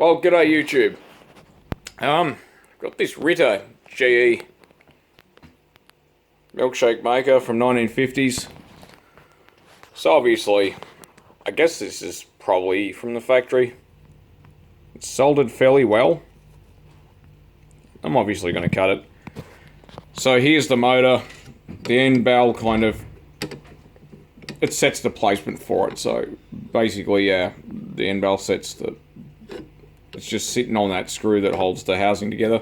Well, g'day YouTube. Got this Ritter GE milkshake maker from 1950s. So obviously, I guess this is probably from the factory. It's soldered fairly well. I'm obviously going to cut it. So here's the motor. The end bell kind of, it sets the placement for it. So basically, yeah, the end bell sets the, it's just sitting on that screw that holds the housing together.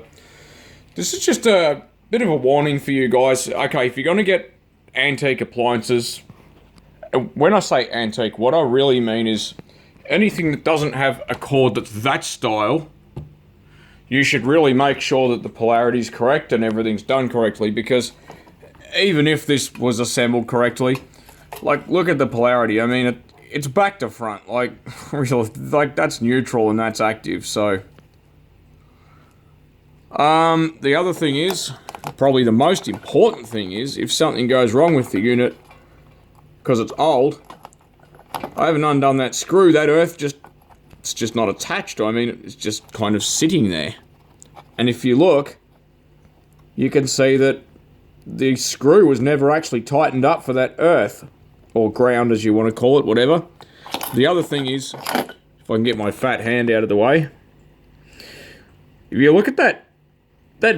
This is just a bit of a warning for you guys. Okay, if you're going to get antique appliances, when I say antique, what I really mean is anything that doesn't have a cord that's that style, you should really make sure that the polarity is correct and everything's done correctly, because even if this was assembled correctly, like, look at the polarity. I mean, it's back to front, like, really, like, that's neutral and that's active. So the other thing is, probably the most important thing is, if something goes wrong with the unit because it's old, I haven't undone that screw, that earth it's just not attached. I mean, it's just kind of sitting there. And if you look, you can see that the screw was never actually tightened up for that earth, or ground as you want to call it, whatever. The other thing is, if I can get my fat hand out of the way, if you look at that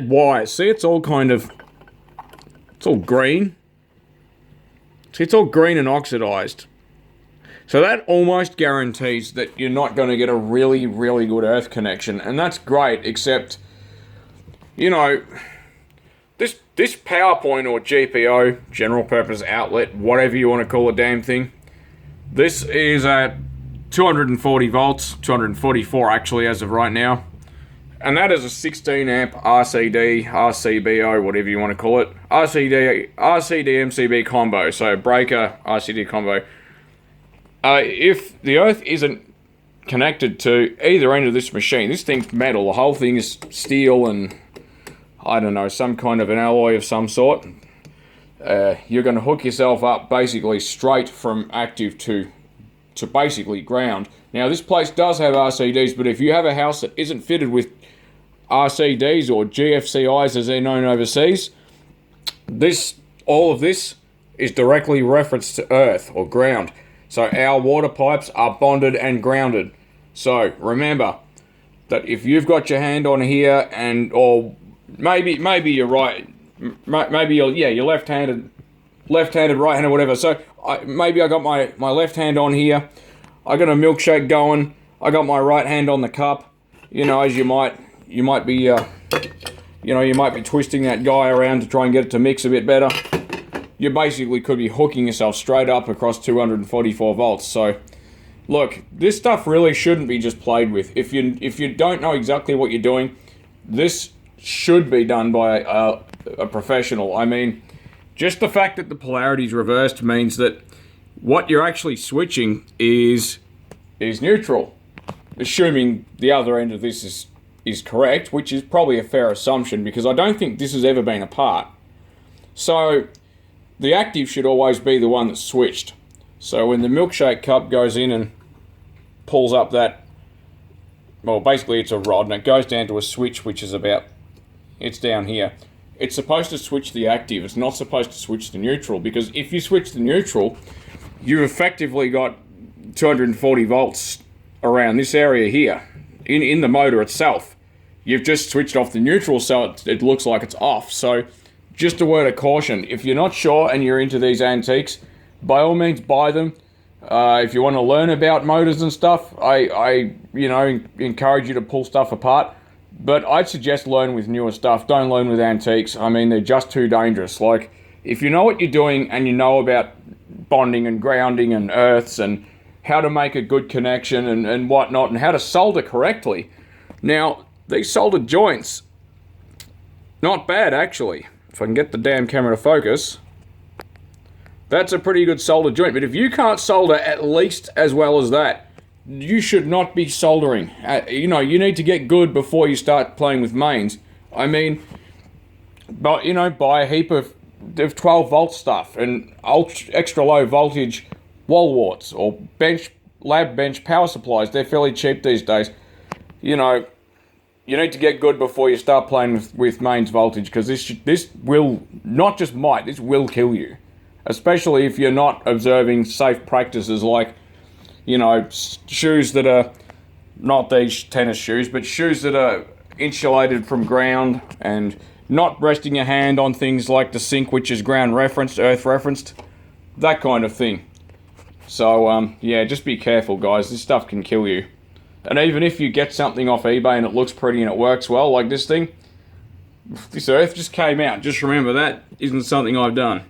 wire, see, it's all kind of, it's all green. See, it's all green and oxidized. So that almost guarantees that you're not going to get a really, really good earth connection. And that's great, except, you know, this PowerPoint or GPO, general purpose outlet, whatever you want to call the damn thing, this is at 240 volts, 244 actually as of right now. And that is a 16 amp RCD, RCBO, whatever you want to call it, RCD MCB combo, so breaker RCD combo. If the earth isn't connected to either end of this machine, this thing's metal, the whole thing is steel and, I don't know, some kind of an alloy of some sort. You're going to hook yourself up basically straight from active to basically ground. Now, this place does have RCDs, but if you have a house that isn't fitted with RCDs or GFCIs as they're known overseas, all of this is directly referenced to earth or ground. So our water pipes are bonded and grounded. So remember that if you've got your hand on here or maybe you're right, maybe you're left-handed, right-handed, whatever. So maybe I got my left hand on here, I got a milkshake going, I got my right hand on the cup. You know, as you might be, you might be twisting that guy around to try and get it to mix a bit better. You basically could be hooking yourself straight up across 244 volts. So, look, this stuff really shouldn't be just played with. If you don't know exactly what you're doing, this should be done by a professional. I mean, just the fact that the polarity is reversed means that what you're actually switching is neutral, assuming the other end of this is correct, which is probably a fair assumption because I don't think this has ever been apart. So the active should always be the one that's switched. So when the milkshake cup goes in and pulls up that, well, basically it's a rod and it goes down to a switch, which is about, it's down here. It's supposed to switch the active. It's not supposed to switch the neutral, because if you switch the neutral, you've effectively got 240 volts around this area here in the motor itself. You've just switched off the neutral, so it looks like it's off. So just a word of caution, if you're not sure and you're into these antiques, by all means buy them. If you want to learn about motors and stuff, I encourage you to pull stuff apart. But I'd suggest learn with newer stuff. Don't learn with antiques. I mean, they're just too dangerous. Like, if you know what you're doing and you know about bonding and grounding and earths and how to make a good connection and whatnot and how to solder correctly. Now, these soldered joints, not bad actually. If I can get the damn camera to focus, that's a pretty good solder joint. But if you can't solder at least as well as that, you should not be soldering. You need to get good before you start playing with mains. I mean, but buy a heap of 12 volt stuff and extra low voltage wall warts or lab bench power supplies. They're fairly cheap these days. you know, you need to get good before you start playing with mains voltage, because this will, not just might, this will kill you. Especially if you're not observing safe practices like, you know, shoes that are, not these tennis shoes, but shoes that are insulated from ground, and not resting your hand on things like the sink, which is ground referenced, earth referenced, that kind of thing. So, yeah, just be careful, guys. This stuff can kill you. And even if you get something off eBay and it looks pretty and it works well, like this thing, this earth just came out. Just remember that isn't something I've done.